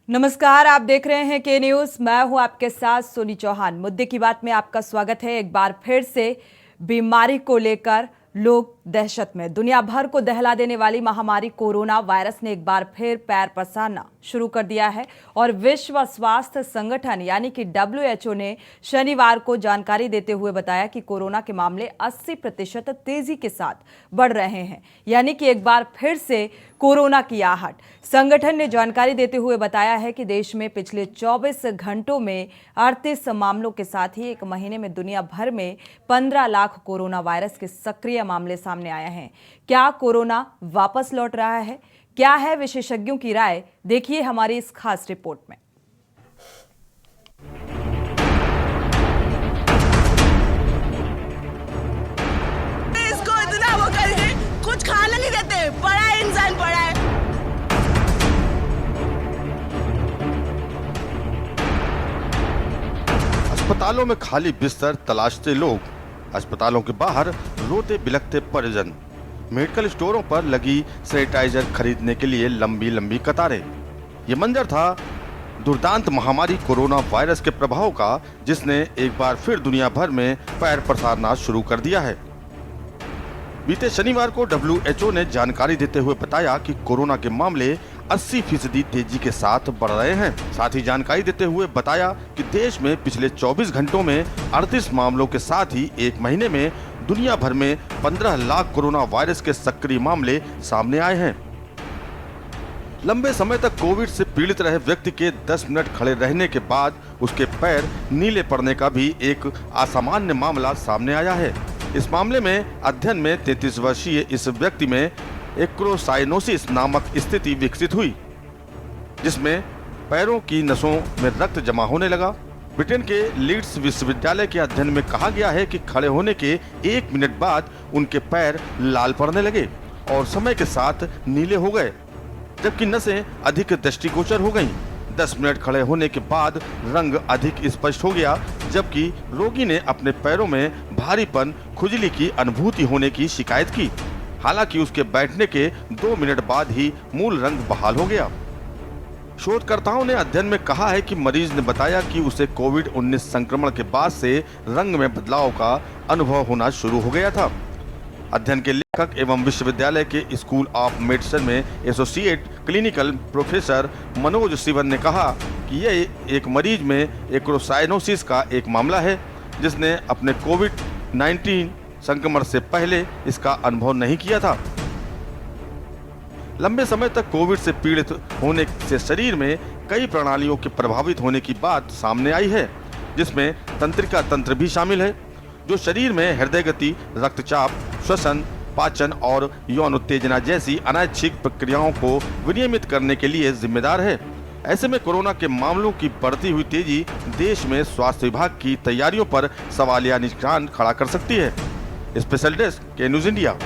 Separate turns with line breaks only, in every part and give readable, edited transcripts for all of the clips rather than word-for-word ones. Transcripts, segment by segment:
नमस्कार, आप देख रहे हैं के न्यूज। मैं हूं आपके साथ सोनी चौहान। मुद्दे की बात में आपका स्वागत है। एक बार फिर से बीमारी को लेकर लोग दहशत में। दुनिया भर को दहला देने वाली महामारी कोरोना वायरस ने एक बार फिर पैर पसारना शुरू कर दिया है और विश्व स्वास्थ्य संगठन यानी कि WHO ने शनिवार को जानकारी देते हुए बताया कि कोरोना के मामले 80% तेजी के साथ बढ़ रहे हैं, यानी कि एक बार फिर से कोरोना की आहट। संगठन ने जानकारी देते हुए बताया है कि देश में पिछले 24 घंटों में 38 मामलों के साथ ही एक महीने में दुनिया भर में 15 लाख कोरोना वायरस के सक्रिय मामले सामने आए हैं। क्या कोरोना वापस लौट रहा है? क्या है विशेषज्ञों की राय? देखिए हमारी इस खास रिपोर्ट में।
इसको इतना वो करके कुछ खाने नहीं देते। बड़ा है इंसान, बड़ा है।
अस्पतालों में खाली बिस्तर तलाशते लोग, अस्पतालों के बाहर रोते बिलखते परिजन, मेडिकल स्टोरों पर लगी सैनिटाइजर खरीदने के लिए लंबी लंबी कतारें। ये मंजर था दुर्दांत महामारी कोरोना वायरस के प्रभाव का, जिसने एक बार फिर दुनिया भर में पैर पसारना शुरू कर दिया है। बीते शनिवार को WHO ने जानकारी देते हुए बताया कि कोरोना के मामले 80% तेजी के साथ बढ़ रहे हैं। साथ ही जानकारी देते हुए बताया कि देश में पिछले 24 घंटों में 38 मामलों के साथ ही एक महीने में दुनिया भर में 15 लाख कोरोना वायरस के सक्रिय मामले सामने आए हैं। लंबे समय तक कोविड से पीड़ित रहे व्यक्ति के 10 मिनट खड़े रहने के बाद उसके पैर नीले पड़ने का भी एक असामान्य मामला सामने आया है। इस मामले में अध्ययन में 33 वर्षीय इस व्यक्ति में एक्रोसाइनोसिस नामक स्थिति विकसित हुई, जिसमें पैरों की नसों में रक्त जमा होने लगा। ब्रिटेन के लीड्स विश्वविद्यालय के अध्ययन में कहा गया है कि खड़े होने के 1 मिनट बाद उनके पैर लाल पड़ने लगे और समय के साथ नीले हो गए, जबकि नसें अधिक दृष्टिगोचर हो गईं। 10 मिनट खड़े होने के बाद रंग अधिक स्पष्ट हो गया, जबकि रोगी ने अपने पैरों में भारीपन, खुजली की अनुभूति होने की शिकायत की। हालांकि उसके बैठने के 2 मिनट बाद ही मूल रंग बहाल हो गया। शोधकर्ताओं ने अध्ययन में कहा है कि मरीज ने बताया कि उसे कोविड-19 संक्रमण के बाद से रंग में बदलाव का अनुभव होना शुरू हो गया था। अध्ययन के लेखक एवं विश्वविद्यालय के स्कूल ऑफ मेडिसिन में associate clinical professor Manoj Sivan ने कहा कि यह एक मरीज में एक्रोसाइनोसिस का एक मामला है, जिसने अपने कोविड-19 संक्रमण से पहले इसका अनुभव नहीं किया था। लंबे समय तक कोविड से पीड़ित होने से शरीर में कई प्रणालियों के प्रभावित होने की बात सामने आई है, जिसमें तंत्रिका तंत्र भी शामिल है, जो शरीर में हृदय गति, रक्तचाप, श्वसन, पाचन और यौन उत्तेजना जैसी अनैच्छिक प्रक्रियाओं को विनियमित करने के लिए जिम्मेदार है। ऐसे में कोरोना के मामलों की बढ़ती हुई तेजी देश में स्वास्थ्य विभाग की तैयारियों पर सवालिया निशान खड़ा कर सकती है। स्पेशल डेस्क के न्यूज इंडिया।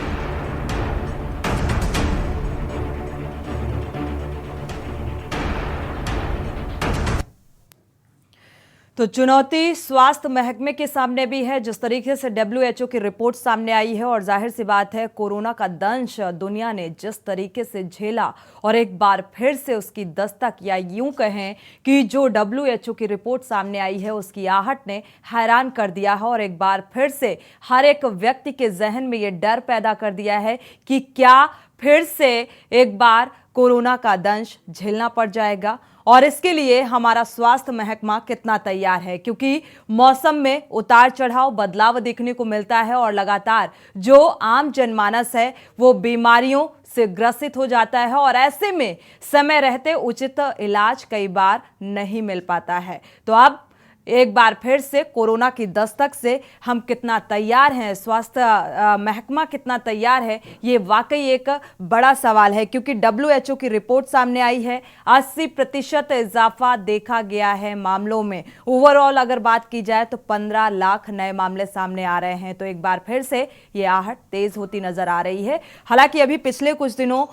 तो चुनौती स्वास्थ्य महकमे के सामने भी है। जिस तरीके से WHO की रिपोर्ट सामने आई है और जाहिर सी बात है कोरोना का दंश दुनिया ने जिस तरीके से झेला और एक बार फिर से उसकी दस्तक, या यूं कहें कि जो WHO की रिपोर्ट सामने आई है उसकी आहट ने हैरान कर दिया है और एक बार फिर से हर एक व्यक्ति के जहन में ये डर पैदा कर दिया है कि क्या फिर से एक बार कोरोना का दंश झेलना पड़ जाएगा। और इसके लिए हमारा स्वास्थ्य महकमा कितना तैयार है, क्योंकि मौसम में उतार चढ़ाव, बदलाव देखने को मिलता है और लगातार जो आम जनमानस है वो बीमारियों से ग्रसित हो जाता है और ऐसे में समय रहते उचित इलाज कई बार नहीं मिल पाता है। तो अब एक बार फिर से कोरोना की दस्तक से हम कितना तैयार हैं, स्वास्थ्य महकमा कितना तैयार है, ये वाकई एक बड़ा सवाल है, क्योंकि WHO की रिपोर्ट सामने आई है। 80% इजाफा देखा गया है मामलों में। ओवरऑल अगर बात की जाए तो 15 लाख नए मामले सामने आ रहे हैं। तो एक बार फिर से ये आहट तेज होती नजर आ रही है। हालांकि अभी पिछले कुछ दिनों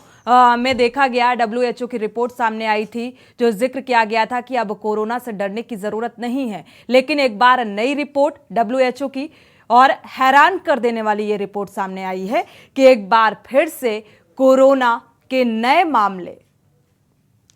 में देखा गया, WHO की रिपोर्ट सामने आई थी, जो जिक्र किया गया था कि अब कोरोना से डरने की जरूरत नहीं है। लेकिन एक बार नई रिपोर्ट WHO की और हैरान कर देने वाली ये रिपोर्ट सामने आई है कि एक बार फिर से कोरोना के नए मामले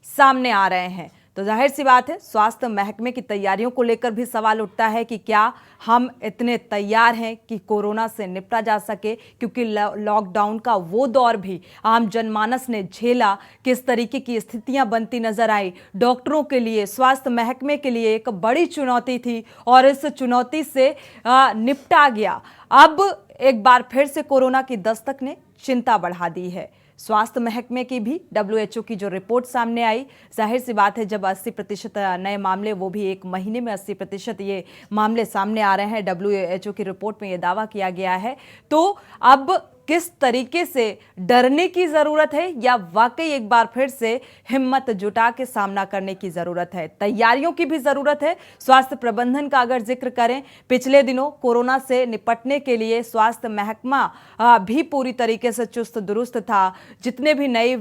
सामने आ रहे हैं। तो जाहिर सी बात है स्वास्थ्य महकमे की तैयारियों को लेकर भी सवाल उठता है कि क्या हम इतने तैयार हैं कि कोरोना से निपटा जा सके, क्योंकि लॉकडाउन का वो दौर भी आम जनमानस ने झेला, किस तरीके की स्थितियां बनती नजर आई। डॉक्टरों के लिए, स्वास्थ्य महकमे के लिए एक बड़ी चुनौती थी और इस चुनौती से निपटा गया। अब एक बार फिर से कोरोना की दस्तक ने चिंता बढ़ा दी है। स्वास्थ्य महकमे की भी WHO की जो रिपोर्ट सामने आई, जाहिर सी बात है जब 80% नए मामले, वो भी एक महीने में 80% ये मामले सामने आ रहे हैं, WHO की रिपोर्ट में ये दावा किया गया है, तो अब किस तरीके से डरने की जरूरत है या वाकई एक बार फिर से हिम्मत जुटा के सामना करने की जरूरत है। तैयारियों की भी जरूरत है। स्वास्थ्य प्रबंधन का अगर जिक्र करें, पिछले दिनों कोरोना से निपटने के लिए स्वास्थ्य महकमा भी पूरी तरीके से चुस्त दुरुस्त था। जितने भी नए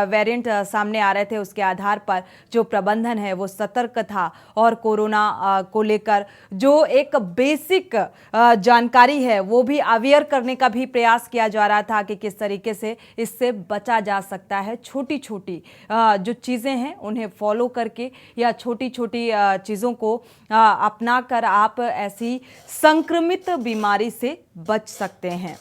वेरिएंट सामने आ रहे थे उसके आधार पर जो प्रबंधन है वो सतर्क था और कोरोना को लेकर जो एक बेसिक जानकारी है वो भी अवेयर करने का भी प्रयास किया जा रहा था कि किस तरीके से इससे बचा जा सकता है। छोटी छोटी जो चीजें हैं उन्हें फॉलो करके या छोटी छोटी चीजों को अपना कर आप ऐसी संक्रमित बीमारी से बच सकते हैं।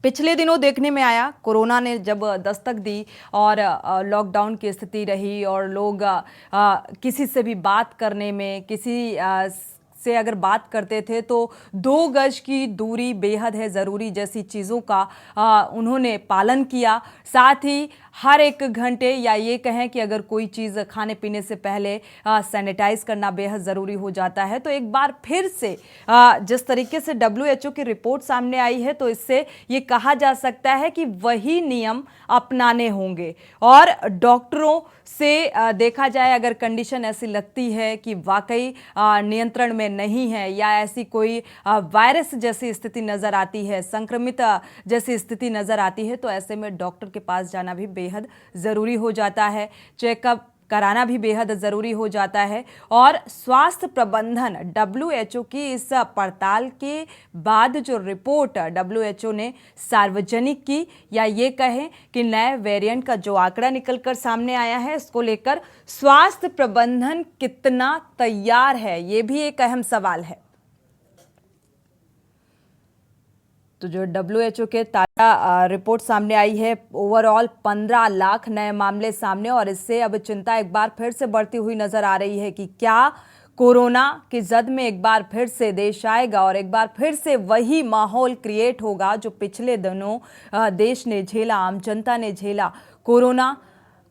पिछले दिनों देखने में आया, कोरोना ने जब दस्तक दी और लॉकडाउन की स्थिति रही और लोग किसी से भी बात करने में, किसी से अगर बात करते थे तो 2 गज की दूरी बेहद है ज़रूरी जैसी चीज़ों का उन्होंने पालन किया। साथ ही हर 1 घंटे या ये कहें कि अगर कोई चीज़ खाने पीने से पहले सैनिटाइज करना बेहद ज़रूरी हो जाता है। तो एक बार फिर से जिस तरीके से WHO की रिपोर्ट सामने आई है तो इससे ये कहा जा सकता है कि वही नियम अपनाने होंगे और डॉक्टरों से देखा जाए अगर कंडीशन ऐसी लगती है कि वाकई नियंत्रण में नहीं है या ऐसी कोई वायरस जैसी स्थिति नज़र आती है, संक्रमित जैसी स्थिति नज़र आती है, तो ऐसे में डॉक्टर के पास जाना भी बेहद ज़रूरी हो जाता है। चेकअप कराना भी बेहद ज़रूरी हो जाता है और स्वास्थ्य प्रबंधन WHO की इस पड़ताल के बाद जो रिपोर्ट WHO ने सार्वजनिक की या ये कहें कि नए वेरिएंट का जो आंकड़ा निकलकर सामने आया है, इसको लेकर स्वास्थ्य प्रबंधन कितना तैयार है, ये भी एक अहम सवाल है। तो जो WHO के ताज़ा रिपोर्ट सामने आई है, ओवरऑल 15 लाख नए मामले सामने और इससे अब चिंता एक बार फिर से बढ़ती हुई नजर आ रही है कि क्या कोरोना की जद में एक बार फिर से देश आएगा और एक बार फिर से वही माहौल क्रिएट होगा जो पिछले दिनों देश ने झेला, आम जनता ने झेला। कोरोना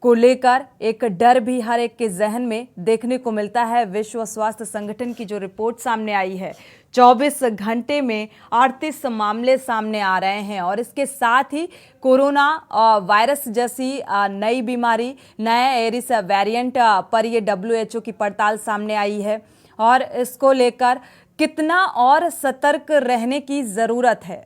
को लेकर एक डर भी हर एक के जहन में देखने को मिलता है। विश्व स्वास्थ्य संगठन की जो रिपोर्ट सामने आई है, 24 घंटे में 38 मामले सामने आ रहे हैं और इसके साथ ही कोरोना वायरस जैसी नई बीमारी, नया एरिस वेरिएंट पर ये WHO की पड़ताल सामने आई है और इसको लेकर कितना और सतर्क रहने की ज़रूरत है।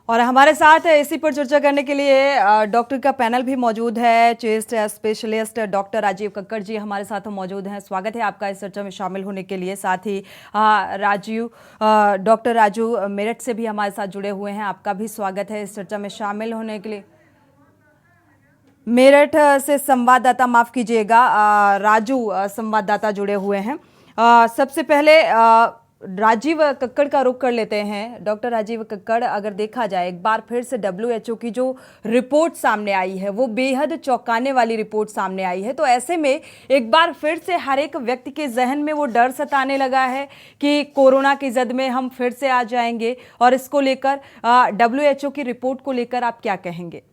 और हमारे साथ इसी पर चर्चा करने के लिए डॉक्टर का पैनल भी मौजूद है। Chest specialist doctor Rajeev Kakkar ji हमारे साथ मौजूद हैं। स्वागत है आपका इस चर्चा में शामिल होने के लिए। साथ ही डॉक्टर राजू मेरठ से भी हमारे साथ जुड़े हुए हैं, आपका भी स्वागत है इस चर्चा में शामिल होने के लिए। मेरठ से संवाददाता, माफ कीजिएगा, राजू संवाददाता जुड़े हुए हैं। सबसे पहले राजीव कक्कड़ का रुख कर लेते हैं। डॉक्टर राजीव कक्कड़, अगर देखा जाए एक बार फिर से WHO की जो रिपोर्ट सामने आई है वो बेहद चौंकाने वाली रिपोर्ट सामने आई है, तो ऐसे में एक बार फिर से हर एक व्यक्ति के जहन में वो डर सताने लगा है कि कोरोना की जद में हम फिर से आ जाएंगे और इसको लेकर WHO की रिपोर्ट को लेकर आप क्या कहेंगे?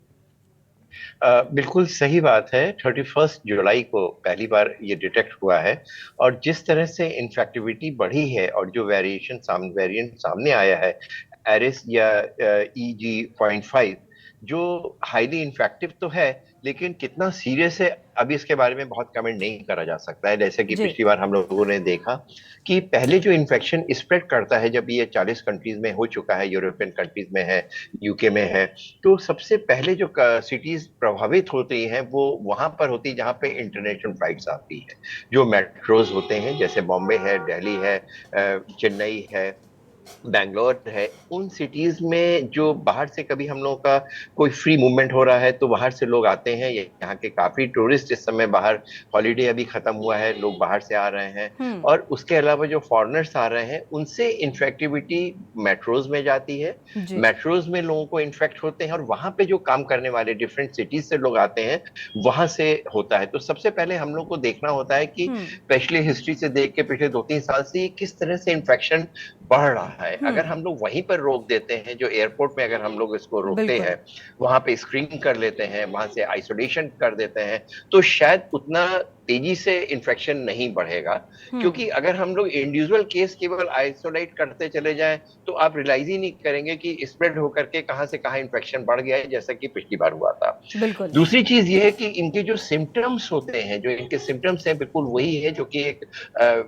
बिल्कुल सही बात है। 31 जुलाई को पहली बार ये डिटेक्ट हुआ है और जिस तरह से इन्फेक्टिविटी बढ़ी है और जो वेरिएंट सामने आया है, एरिस या EG.5, जो हाईली इन्फेक्टिव तो है लेकिन कितना सीरियस है अभी इसके बारे में बहुत कमेंट नहीं करा जा सकता है। जैसे कि
जी।
पिछली बार हम लोगों ने देखा कि पहले जो इन्फेक्शन स्प्रेड करता है, जब ये 40 कंट्रीज में हो चुका है, यूरोपियन कंट्रीज में है, यूके में है, तो सबसे पहले जो सिटीज प्रभावित होती हैं वो वहां पर होती है जहां पे इंटरनेशनल फ्लाइट्स आती है, जो मेट्रोज होते हैं, जैसे बॉम्बे है, दिल्ली है, चेन्नई है, बैंगलोर है। उन सिटीज में जो बाहर से कभी हम लोगों का कोई फ्री मूवमेंट हो रहा है तो बाहर से लोग आते हैं। यहाँ के काफी टूरिस्ट इस समय बाहर, हॉलीडे अभी खत्म हुआ है, लोग बाहर से आ रहे हैं, और उसके अलावा जो फॉरेनर्स आ रहे हैं उनसे इन्फेक्टिविटी मेट्रोज में जाती है,
जी।
मेट्रोज में लोगों को इन्फेक्ट होते हैं, और वहां पे जो काम करने वाले डिफरेंट सिटीज से लोग आते हैं वहां से होता है। तो सबसे पहले हम लोग को देखना होता है कि स्पेशली हिस्ट्री से देख के पिछले 2-3 साल से किस तरह से इन्फेक्शन बढ़ रहा है। अगर हम लोग वहीं पर रोक देते हैं, जो एयरपोर्ट में अगर हम लोग इसको रोकते हैं, वहां पे स्क्रीनिंग कर लेते हैं, वहां से आइसोलेशन कर देते हैं, तो शायद उतना तेजी से इन्फेक्शन नहीं बढ़ेगा। क्योंकि अगर हम लोग इंडिविजुअल केस केवल आइसोलेट करते चले जाएं तो आप रियलाइज ही नहीं करेंगे कि स्प्रेड होकर के कहां से कहां इन्फेक्शन बढ़ गया है, जैसा कि पिछली बार हुआ था।
बिल्कुल।
दूसरी चीज ये है कि इनके जो सिम्टम्स होते हैं, जो इनके सिम्टम्स हैं, बिल्कुल वही है जो कि एक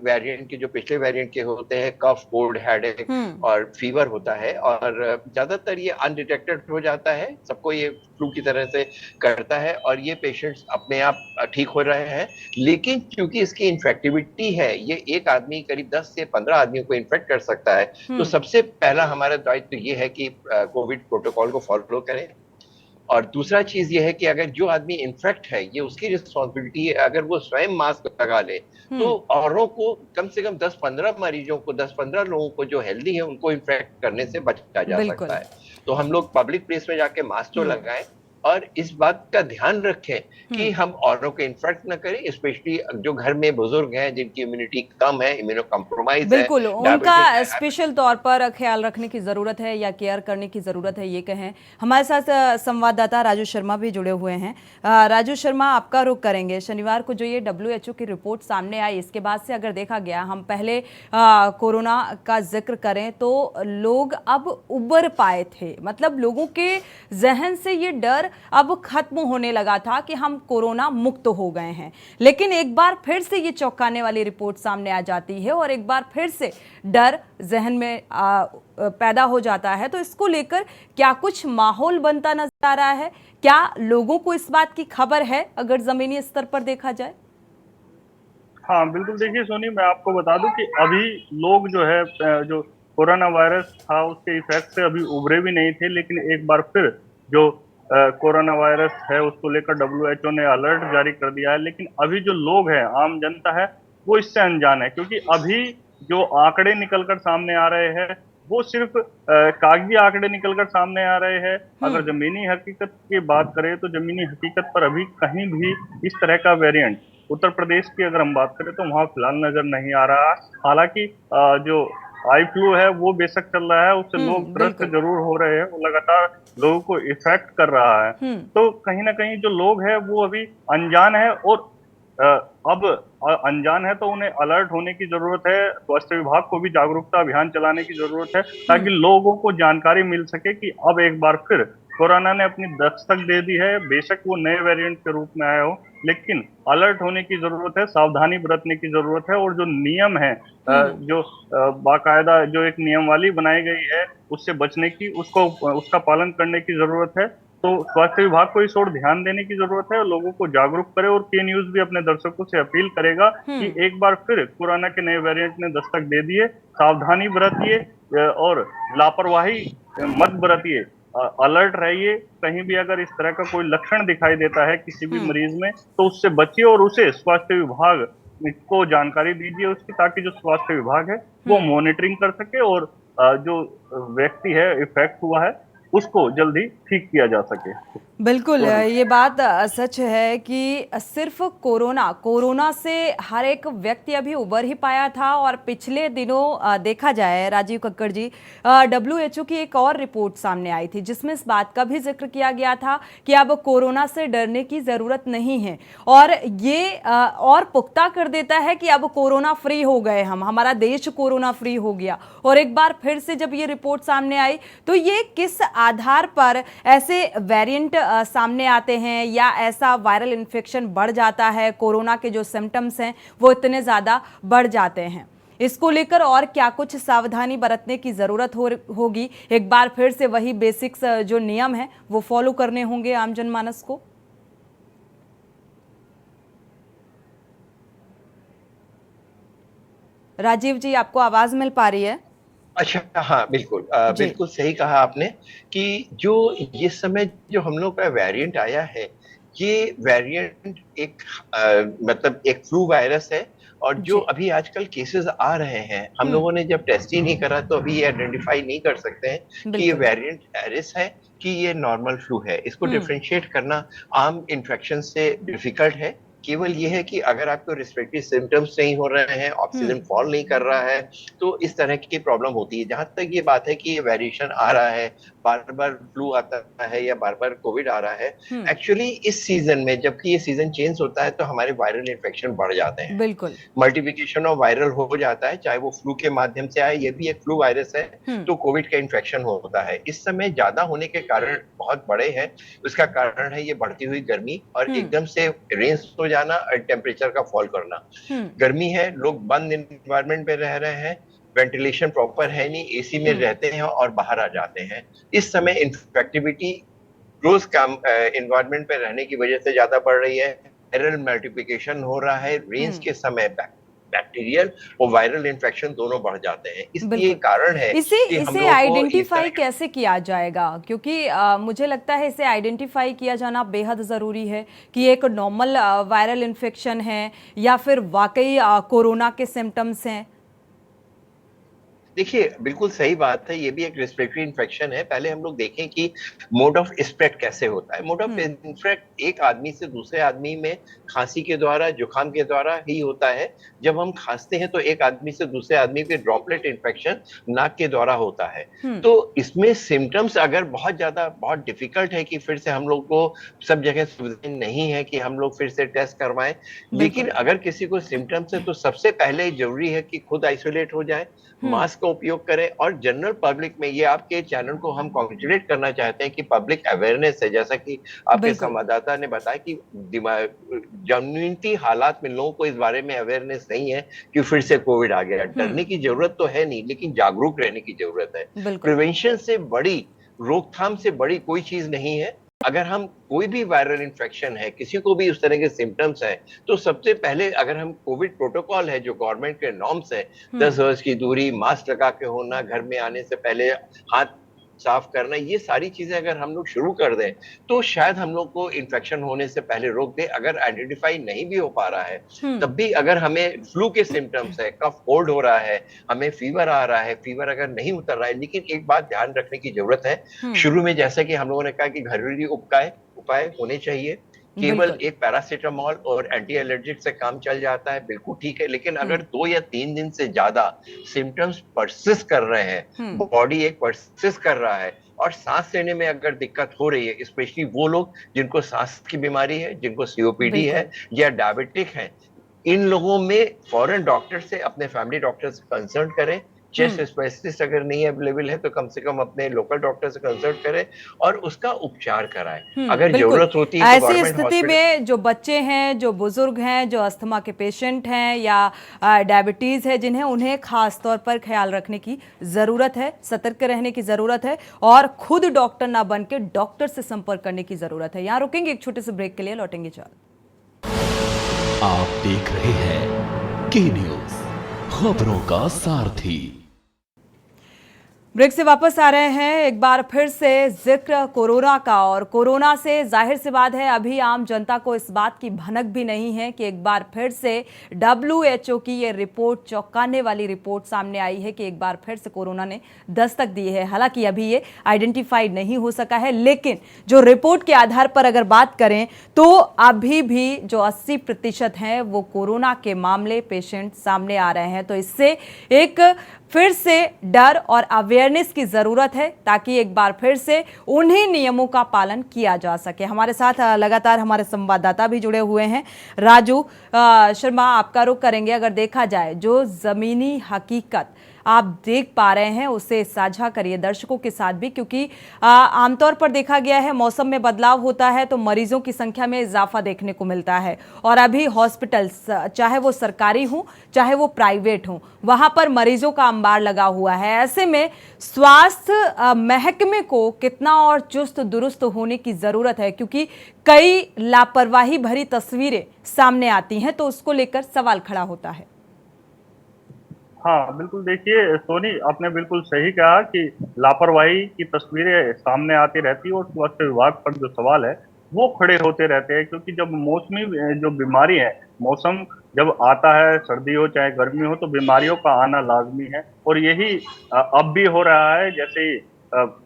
वेरिएंट के, जो पिछले वेरिएंट के होते हैं, कफ, कोल्ड, हेडेक और फीवर होता है, और ज्यादातर ये अनडिटेक्टेड हो जाता है, सबको ये फ्लू की तरह से करता है, और ये पेशेंट्स अपने आप ठीक हो रहे हैं। लेकिन क्योंकि इसकी इन्फेक्टिविटी है, ये एक आदमी करीब 10 से 15 आदमियों को इन्फेक्ट कर सकता है, तो सबसे पहला हमारा दायित्व ये है कि कोविड प्रोटोकॉल को फॉलो करें। और दूसरा चीज ये है कि अगर जो आदमी इन्फेक्ट है, ये उसकी रिस्पॉन्सिबिलिटी है, अगर वो स्वयं मास्क लगा ले तो औरों को, कम से कम 10-15 मरीजों को, 10-15 लोगों को जो हेल्दी है उनको इन्फेक्ट करने से बचा जा सकता है। तो हम लोग पब्लिक प्लेस में जाके मास्क तो लगाएं, और इस बात का ध्यान रखें कि हम औरों को इन्फेक्ट न करें, स्पेशली जो घर में बुजुर्ग हैं, जिनकी इम्यूनिटी कम है, इम्यूनो कम्प्रोमाइज है,
बिल्कुल, उनका स्पेशल तौर पर ख्याल रखने की जरूरत है या केयर करने की जरूरत है, ये कहें। हमारे साथ संवाददाता राजू शर्मा भी जुड़े हुए हैं। राजू शर्मा, आपका रुख करेंगे। शनिवार को जो ये WHO की रिपोर्ट सामने आई, इसके बाद से अगर देखा गया, हम पहले कोरोना का जिक्र करें तो लोग अब उबर पाए थे, मतलब लोगों के जहन से ये डर अब खत्म होने लगा था कि हम कोरोना मुक्त हो गए हैं। लेकिन एक बार फिर से ये चौंकाने वाली रिपोर्ट सामने आ जाती है और एक बार फिर से डर जहन में पैदा हो जाता है। तो इसको लेकर क्या कुछ माहौल बनता नजर आ रहा है? क्या लोगों को इस बात की खबर है अगर जमीनी स्तर पर देखा जाए?
हाँ बिल्कुल, देखिए सोनी, मैं आपको बता दूं कि अभी लोग जो है, जो कोरोना वायरस था उसके इफेक्ट से अभी उभरे भी नहीं थे, लेकिन एक बार फिर जो कोरोना वायरस है उसको लेकर WHO ने अलर्ट जारी कर दिया है। लेकिन अभी जो लोग हैं, आम जनता है, वो इससे अनजान है, क्योंकि अभी जो आंकड़े निकलकर सामने आ रहे हैं वो सिर्फ कागजी आंकड़े निकलकर सामने आ रहे हैं। अगर जमीनी हकीकत की बात करें तो जमीनी हकीकत पर अभी कहीं भी इस तरह का वेरिएंट, उत्तर प्रदेश की अगर हम बात करें तो वहां फिलहाल नजर नहीं आ रहा। हालांकि जो आई फ्लू है वो बेशक चल रहा है, उससे लोग ग्रस्त जरूर हो रहे हैं, वो लगातार लोगों को इफेक्ट कर रहा है। तो कहीं ना कहीं जो लोग हैं वो अभी अनजान है, और अब अनजान है तो उन्हें अलर्ट होने की जरूरत है। स्वास्थ्य विभाग को भी जागरूकता अभियान चलाने की जरूरत है, ताकि लोगों को जानकारी मिल सके कि अब एक बार फिर कोरोना ने अपनी दस्तक दे दी है। बेशक वो नए वेरिएंट के रूप में आया हो, लेकिन अलर्ट होने की जरूरत है, सावधानी बरतने की जरूरत है, और जो नियम है, जो बाकायदा जो एक नियमावली बनाई गई है उससे बचने की, उसका पालन करने की जरूरत है। तो स्वास्थ्य विभाग को इस ओर ध्यान देने की जरूरत है, लोगों को जागरूक करे, और के न्यूज भी अपने दर्शकों से अपील करेगा कि एक बार फिर कोरोना के नए वेरिएंट ने दस्तक दे दिए, सावधानी बरतिए और लापरवाही मत बरतिए, अलर्ट रहिए। कहीं भी अगर इस तरह का कोई लक्षण दिखाई देता है किसी भी मरीज में तो उससे बचिए, और उसे स्वास्थ्य विभाग को जानकारी दीजिए उसकी, ताकि जो स्वास्थ्य विभाग है वो मॉनिटरिंग कर सके और जो व्यक्ति है इफेक्ट हुआ है उसको जल्दी ठीक किया जा सके।
बिल्कुल, ये बात सच है कि सिर्फ कोरोना से हर एक व्यक्ति अभी उबर ही पाया था। और पिछले दिनों देखा जाए राजीव कक्कड़ जी, WHO की एक और रिपोर्ट सामने आई थी जिसमें इस बात का भी जिक्र किया गया था कि अब कोरोना से डरने की ज़रूरत नहीं है, और ये और पुख्ता कर देता है कि अब कोरोना फ्री हो गए हम, हमारा देश कोरोना फ्री हो गया। और एक बार फिर से जब ये रिपोर्ट सामने आई तो ये किस आधार पर ऐसे वेरिएंट सामने आते हैं या ऐसा वायरल इन्फेक्शन बढ़ जाता है, कोरोना के जो सिम्टम्स हैं वो इतने ज़्यादा बढ़ जाते हैं, इसको लेकर और क्या कुछ सावधानी बरतने की ज़रूरत होगी? एक बार फिर से वही बेसिक्स जो नियम हैं वो फॉलो करने होंगे आम जनमानस को? राजीव जी, आपको आवाज मिल पा रही है?
अच्छा, हाँ बिल्कुल, बिल्कुल सही कहा आपने कि जो इस समय जो हम लोग का वेरिएंट आया है, ये वेरिएंट एक मतलब एक फ्लू वायरस है। और जो अभी आजकल केसेस आ रहे हैं, हम लोगों ने जब टेस्ट ही नहीं करा तो अभी ये आइडेंटिफाई नहीं कर सकते हैं कि ये वेरिएंट एरिस है कि ये नॉर्मल फ्लू है। इसको डिफरेंशिएट करना आम इन्फेक्शन से डिफिकल्ट है। केवल ये है कि अगर आपको रिस्पिरेटरी सिम्टम्स नहीं हो रहे हैं, ऑक्सीजन फॉल नहीं कर रहा है, तो इस तरह की प्रॉब्लम होती है। जहां तक ये बात है कि ये वेरिएशन आ रहा है, बार बार फ्लू आता है या बार बार कोविड आ रहा है, एक्चुअली इस सीजन में जबकि ये सीजन चेंज होता है तो हमारे वायरल इन्फेक्शन बढ़ जाते हैं।
बिल्कुल,
मल्टीप्लिकेशन ऑफ वायरल हो जाता है, चाहे वो फ्लू के माध्यम से आए, ये भी एक फ्लू वायरस है, तो कोविड का इन्फेक्शन होता है। इस समय ज्यादा होने के कारण बहुत बड़े हैं। उसका कारण है ये बढ़ती हुई गर्मी और एकदम से रेंज हो जाना और टेम्परेचर का फॉल करना। गर्मी है, लोग बंद एनवायरनमेंट में रह रहे हैं, वेंटिलेशन प्रॉपर है नहीं, एसी में रहते हैं और बाहर आ जाते हैं। इस समय इन्फेक्टिविटी क्लोज एनवायरनमेंट में रहने की वजह से ज्यादा बढ़ रही है। वायरल मल्टीप्लिकेशन हो रहा है, रेंज के समय बैक्टीरियल और वायरल इन्फेक्शन दोनों बढ़ जाते हैं। इसलिए कारण है
इसे आइडेंटिफाई कैसे किया जाएगा? क्योंकि मुझे लगता है इसे आइडेंटिफाई किया जाना बेहद ज़रूरी है कि एक नॉर्मल वायरल इन्फेक्शन है या फिर वाकई कोरोना के सिम्टम्स हैं।
देखिए, बिल्कुल सही बात है, ये भी एक रेस्पिरेटरी इन्फेक्शन है। पहले हम लोग देखें कि मोड ऑफ स्प्रेड कैसे होता है। मोड ऑफ स्प्रेड एक आदमी से दूसरे आदमी में खांसी के द्वारा, जुकाम के द्वारा ही होता है। जब हम खांसते हैं तो एक आदमी से दूसरे आदमी पे ड्रॉपलेट इन्फेक्शन नाक के द्वारा होता है। तो इसमें सिम्टम्स अगर बहुत डिफिकल्ट है कि फिर से हम लोग को सब जगह सुविधा नहीं है कि हम लोग फिर से टेस्ट करवाएं, लेकिन अगर किसी को सिम्टम्स है तो सबसे पहले जरूरी है कि खुद आइसोलेट हो जाए, मास्क का उपयोग करें और जनरल पब्लिक में, ये आपके चैनल को हम कॉन्ग्रेचुलेट करना चाहते हैं कि पब्लिक अवेयरनेस है। जैसा कि आपके संवाददाता ने बताया कि जेन्युइनिटी हालात में लोगों को इस बारे में अवेयरनेस नहीं है कि फिर से कोविड आ गया। डरने की जरूरत तो है नहीं, लेकिन जागरूक रहने की जरूरत है। प्रिवेंशन से बड़ी, रोकथाम से बड़ी कोई चीज नहीं है। अगर हम कोई भी वायरल इन्फेक्शन है, किसी को भी उस तरह के सिम्टम्स है, तो सबसे पहले अगर हम कोविड प्रोटोकॉल है जो गवर्नमेंट के नॉर्म्स है, 10 गज की दूरी, मास्क लगा के होना, घर में आने से पहले हाथ साफ करना, ये सारी चीजें अगर हम लोग शुरू कर दें तो शायद हम लोग को इन्फेक्शन होने से पहले रोक दे। अगर आइडेंटिफाई नहीं भी हो पा रहा है तब भी अगर हमें फ्लू के सिम्टम्स है, कफ कोल्ड हो रहा है, हमें फीवर आ रहा है, फीवर अगर नहीं उतर रहा है, लेकिन एक बात ध्यान रखने की जरूरत है, शुरू में जैसा कि हम लोगों ने कहा कि घरेलू उपाय होने चाहिए। केवल एक पैरासीटामोल और एंटी एलर्जिक से काम चल जाता है, बिल्कुल ठीक है। लेकिन अगर 2 या 3 दिन से ज्यादा सिम्टम्स परसिस्ट कर रहे हैं, बॉडी एक परसिस्ट कर रहा है और सांस लेने में अगर दिक्कत हो रही है, स्पेशली वो लोग जिनको सांस की बीमारी है, जिनको सीओपीडी है या डायबिटिक है, इन लोगों में फौरन डॉक्टर से, अपने फैमिली डॉक्टर से कंसल्ट करें। चेस्ट स्पेशलिस्ट अगर नहीं अवेलेबल है तो कम से कम अपने लोकल डॉक्टर से कंसल्ट करें और उसका उपचार कराएं। अगर जरूरत होती है तो
ऐसी स्थिति में जो बच्चे हैं, जो बुजुर्ग हैं, जो अस्थमा के पेशेंट हैं या डायबिटीज है जिन्हें, उन्हें खास तौर पर ख्याल रखने की जरूरत है, सतर्क रहने की जरूरत है और खुद डॉक्टर ना बन के डॉक्टर से संपर्क करने की जरूरत है। यहाँ रुकेंगे एक छोटे से ब्रेक के लिए, लौटेंगे जल्द।
आप देख रहे हैं के न्यूज, खबरों का सारथी।
ब्रेक से वापस आ रहे हैं। एक बार फिर से जिक्र कोरोना का, और कोरोना से जाहिर सी बात है अभी आम जनता को इस बात की भनक भी नहीं है कि एक बार फिर से WHO की ये रिपोर्ट, चौंकाने वाली रिपोर्ट सामने आई है कि एक बार फिर से कोरोना ने दस्तक दी है। हालांकि अभी ये आइडेंटिफाई नहीं हो सका है, लेकिन जो रिपोर्ट के आधार पर अगर बात करें तो अभी भी जो 80% हैं वो कोरोना के मामले, पेशेंट सामने आ रहे हैं। तो इससे एक फिर से डर और अवेयरनेस की जरूरत है ताकि एक बार फिर से उन्हीं नियमों का पालन किया जा सके। हमारे साथ लगातार हमारे संवाददाता भी जुड़े हुए हैं। राजू शर्मा, आपका रुख करेंगे। अगर देखा जाए जो जमीनी हकीकत आप देख पा रहे हैं उसे साझा करिए दर्शकों के साथ भी, क्योंकि आमतौर पर देखा गया है मौसम में बदलाव होता है तो मरीजों की संख्या में इजाफा देखने को मिलता है। और अभी हॉस्पिटल्स चाहे वो सरकारी हो चाहे वो प्राइवेट हो, वहां पर मरीजों का अंबार लगा हुआ है। ऐसे में स्वास्थ्य महकमे को कितना और चुस्त दुरुस्त होने की जरूरत है, क्योंकि कई लापरवाही भरी तस्वीरें सामने आती हैं तो उसको लेकर सवाल खड़ा होता है।
हाँ बिल्कुल, देखिए सोनी, आपने बिल्कुल सही कहा कि लापरवाही की तस्वीरें सामने आती रहती है और स्वास्थ्य विभाग पर जो सवाल है वो खड़े होते रहते हैं, क्योंकि जब मौसमी जो बीमारी है, मौसम जब आता है, सर्दी हो चाहे गर्मी हो, तो बीमारियों का आना लाजमी है। और यही अब भी हो रहा है। जैसे ही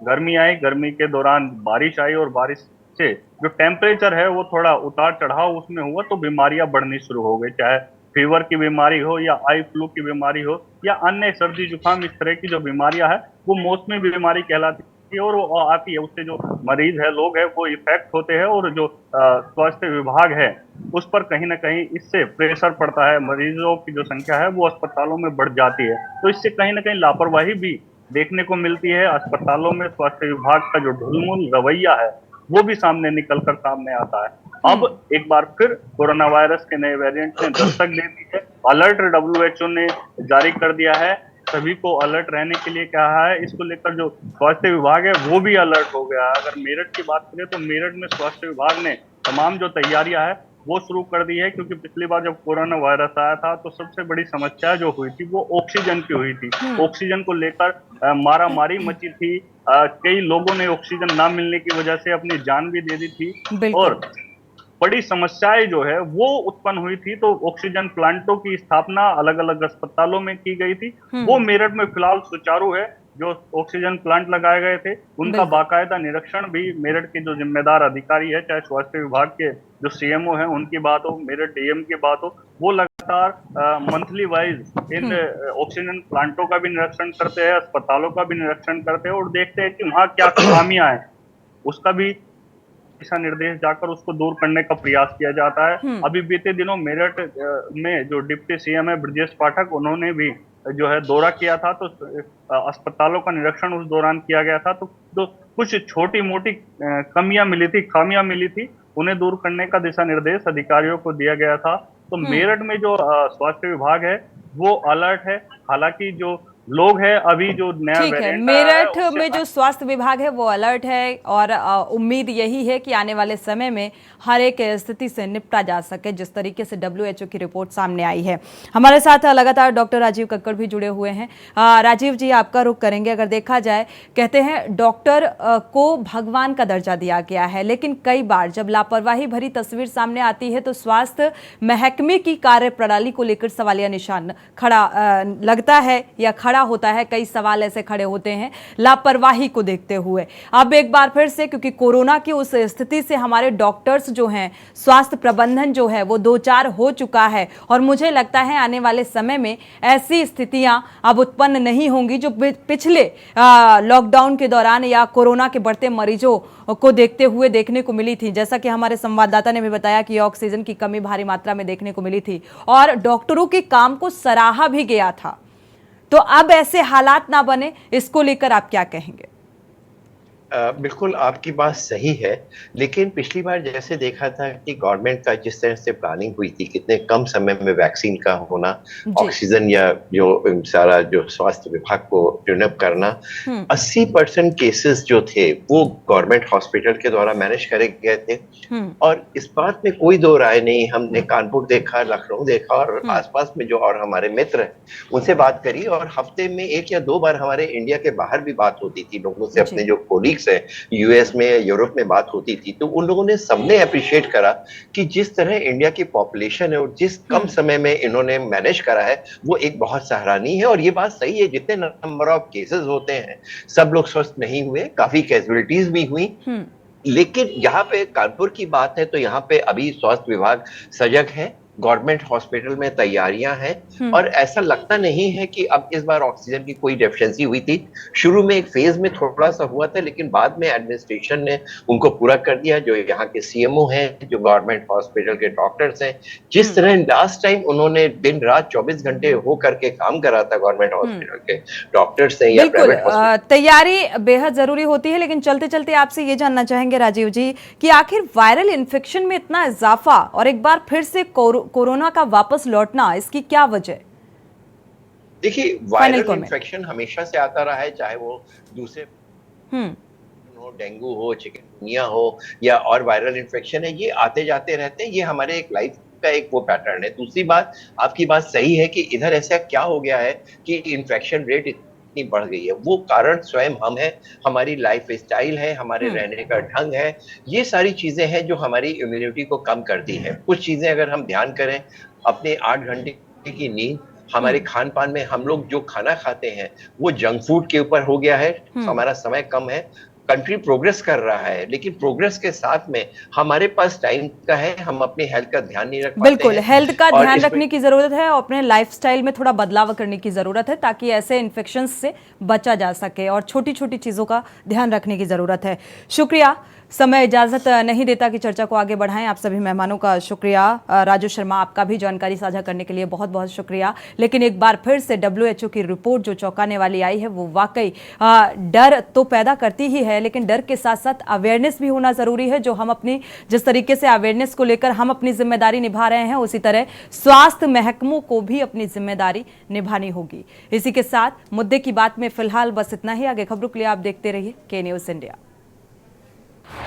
गर्मी आई, गर्मी के दौरान बारिश आई और बारिश से जो टेम्परेचर है वो थोड़ा उतार चढ़ाव उसमें हुआ तो बीमारियां बढ़नी शुरू हो गई, चाहे फीवर की बीमारी हो या आई फ्लू की बीमारी हो या अन्य सर्दी जुकाम, इस तरह की जो बीमारियां है वो मौसमी बीमारी कहलाती है और वो आती है। उससे जो मरीज है, लोग है, वो इफेक्ट होते हैं और जो स्वास्थ्य विभाग है उस पर कहीं ना कहीं इससे प्रेशर पड़ता है। मरीजों की जो संख्या है वो अस्पतालों में बढ़ जाती है, तो इससे कहीं ना कहीं लापरवाही भी देखने को मिलती है। अस्पतालों में स्वास्थ्य विभाग का जो ढुलमुल रवैया है वो भी सामने आता है। अब एक बार फिर कोरोना वायरस के नए वेरिएंट ने दस्तक दे दी है। अलर्ट WHO ने जारी कर दिया है, सभी को अलर्ट रहने के लिए कहा है। इसको लेकर जो स्वास्थ्य विभाग है वो भी अलर्ट हो गया है। अगर मेरठ की बात करें तो मेरठ में स्वास्थ्य विभाग ने तमाम जो तैयारियां है वो शुरू कर दी है, क्योंकि पिछली बार जब कोरोना वायरस आया था तो सबसे बड़ी समस्या जो हुई थी वो ऑक्सीजन की हुई थी। ऑक्सीजन को लेकर मारामारी मची थी। कई लोगों ने ऑक्सीजन ना मिलने की वजह से अपनी जान भी दे दी थी और बड़ी समस्याएं जो है वो उत्पन्न हुई थी। तो ऑक्सीजन प्लांटों की स्थापना अलग अलग अस्पतालों में की गई थी, वो मेरठ में फिलहाल सुचारू है। जो ऑक्सीजन प्लांट लगाए गए थे उनका बाकायदा निरीक्षण भी मेरठ के जो जिम्मेदार अधिकारी है, चाहे स्वास्थ्य विभाग के जो CMO है उनकी बात हो, मेरठ DM की बात हो, वो लगातार मंथली वाइज इन ऑक्सीजन प्लांटों का भी निरीक्षण करते हैं, अस्पतालों का भी निरीक्षण करते हैं और देखते हैं कि वहाँ क्या खामियां हैं, उसका भी दिशा निर्देश जाकर उसको दूर करने का प्रयास किया जाता है। अभी बीते दिनों मेरठ में जो डिप्टी CM है ब्रजेश पाठक, उन्होंने भी जो है दौरा किया था, तो अस्पतालों का निरीक्षण उस दौरान किया गया था। तो कुछ छोटी मोटी कमियां मिली थी, खामियां मिली थी, उन्हें दूर करने का दिशा निर्देश अधिकारियों को दिया गया था। तो मेरठ में जो स्वास्थ्य विभाग है वो अलर्ट है। हालांकि जो लोग हैं अभी जो नया
ठीक है, मेरठ में जो स्वास्थ्य विभाग है वो अलर्ट है और उम्मीद यही है कि आने वाले समय में हर एक स्थिति से निपटा जा सके, जिस तरीके से WHO की रिपोर्ट सामने आई है। हमारे साथ लगातार डॉक्टर राजीव कक्कड़ भी जुड़े हुए हैं। राजीव जी, आपका रुख करेंगे। अगर देखा जाए, कहते हैं डॉक्टर को भगवान का दर्जा दिया गया है, लेकिन कई बार जब लापरवाही भरी तस्वीर सामने आती है तो स्वास्थ्य महकमे की कार्यप्रणाली को लेकर सवालिया निशान खड़ा लगता है या खड़ा होता है। कई सवाल ऐसे खड़े होते हैं लापरवाही को देखते हुए। अब एक बार फिर से, क्योंकि कोरोना की उस स्थिति से हमारे डॉक्टर्स जो हैं, स्वास्थ्य प्रबंधन जो है वो दो चार हो चुका है और मुझे लगता है आने वाले समय में ऐसी स्थितियां अब उत्पन्न नहीं होंगी जो पिछले लॉकडाउन के दौरान या कोरोना के बढ़ते मरीजों को देखते हुए देखने को मिली थी। जैसा कि हमारे संवाददाता ने भी बताया कि ऑक्सीजन की कमी भारी मात्रा में देखने को मिली थी और डॉक्टरों के काम को सराहा भी गया था। तो अब ऐसे हालात ना बने, इसको लेकर आप क्या कहेंगे?
बिल्कुल आपकी बात सही है, लेकिन पिछली बार जैसे देखा था कि गवर्नमेंट का जिस तरह से प्लानिंग हुई थी, कितने कम समय में वैक्सीन का होना, ऑक्सीजन या जो सारा जो स्वास्थ्य विभाग को ट्यूनअप करना, 80% केसेस जो थे वो गवर्नमेंट हॉस्पिटल के द्वारा मैनेज करे गए थे। और इस बात में कोई दो राय नहीं। हमने कानपुर देखा, लखनऊ देखा और आसपास में जो और हमारे मित्र हैं उनसे बात करी और हफ्ते में 1 या 2 बार हमारे इंडिया के बाहर भी बात होती थी लोगों से, अपने जो कोलीग्स है US में या यूरोप में बात होती थी। तो उन लोगों ने सबने अप्रिशिएट करा कि जिस तरह इंडिया की पॉपुलेशन है और जिस कम समय में इन्होंने मैनेज करा है वो एक बहुत सराहनीय है। और ये बात सही है, जितने नंबर ऑफ केसेस होते हैं सब लोग स्वस्थ नहीं हुए, काफी कैजुअलिटीज भी हुई। लेकिन यहाँ पे कानपुर की बात है तो यहाँ पे अभी स्वास्थ्य विभाग सजग है गवर्नमेंट हॉस्पिटल में तैयारियां हैं और ऐसा लगता नहीं है कि अब इस बार ऑक्सीजन की कोई डेफिशिएंसी हुई थी। शुरू में एक फेज में थोड़ा सा हुआ था, लेकिन बाद में एडमिनिस्ट्रेशन ने उनको पूरा कर दिया। जो यहाँ के सीएमओ हैं, जो गवर्नमेंट हॉस्पिटल के डॉक्टर्स हैं, जिस तरह लास्ट टाइम उन्होंने दिन रात 24 घंटे हो करके काम करा था गवर्नमेंट हॉस्पिटल के डॉक्टर्स से या
बिल्कुल
प्राइवेट
तैयारी बेहद जरूरी होती है, लेकिन चलते चलते आपसे ये जानना चाहेंगे राजीव जी कि आखिर वायरल इन्फेक्शन में इतना इजाफा और एक बार फिर से कोरोना का वापस लौटना, इसकी क्या वजह?
देखिए, वायरल इन्फेक्शन हमेशा से आता रहा है, चाहे वो दूसरे हो, डेंगू हो, चिकनगुनिया हो या और वायरल इन्फेक्शन है, ये आते जाते रहते हैं। ये हमारे एक लाइफ का एक वो पैटर्न है। दूसरी बात, आपकी बात सही है कि इधर ऐसा क्या हो गया है कि इन्फेक्शन रेट इतनी बढ़ गई है। वो कारण स्वयं हम हैं, हमारी लाइफ स्टाइल है, हमारे रहने का ढंग है। ये सारी चीजें हैं जो हमारी इम्यूनिटी को कम करती है। कुछ चीजें अगर हम ध्यान करें, अपने 8 घंटे की नींद, हमारे खान पान में हम लोग जो खाना खाते हैं वो जंक फूड के ऊपर हो गया है। हमारा समय कम है। कंट्री प्रोग्रेस कर रहा है, लेकिन प्रोग्रेस के साथ में हमारे पास टाइम का है, हम अपनी हेल्थ का ध्यान नहीं रख पाते हैं।
बिल्कुल, हेल्थ का ध्यान रखने की जरूरत है और अपने लाइफस्टाइल में थोड़ा बदलाव करने की जरूरत है ताकि ऐसे इन्फेक्शंस से बचा जा सके और छोटी छोटी चीजों का ध्यान रखने की जरूरत है। शुक्रिया, समय इजाजत नहीं देता कि चर्चा को आगे बढ़ाएं। आप सभी मेहमानों का शुक्रिया। राजू शर्मा, आपका भी जानकारी साझा करने के लिए बहुत बहुत शुक्रिया। लेकिन एक बार फिर से WHO की रिपोर्ट जो चौंकाने वाली आई है, वो वाकई डर तो पैदा करती ही है, लेकिन डर के साथ साथ अवेयरनेस भी होना जरूरी है। जो हम अपनी जिस तरीके से अवेयरनेस को लेकर हम अपनी जिम्मेदारी निभा रहे हैं, उसी तरह स्वास्थ्य महकमों को भी अपनी जिम्मेदारी निभानी होगी। इसी के साथ मुद्दे की बात में फिलहाल बस इतना ही। आगे खबरों के लिए आप देखते रहिए K News India।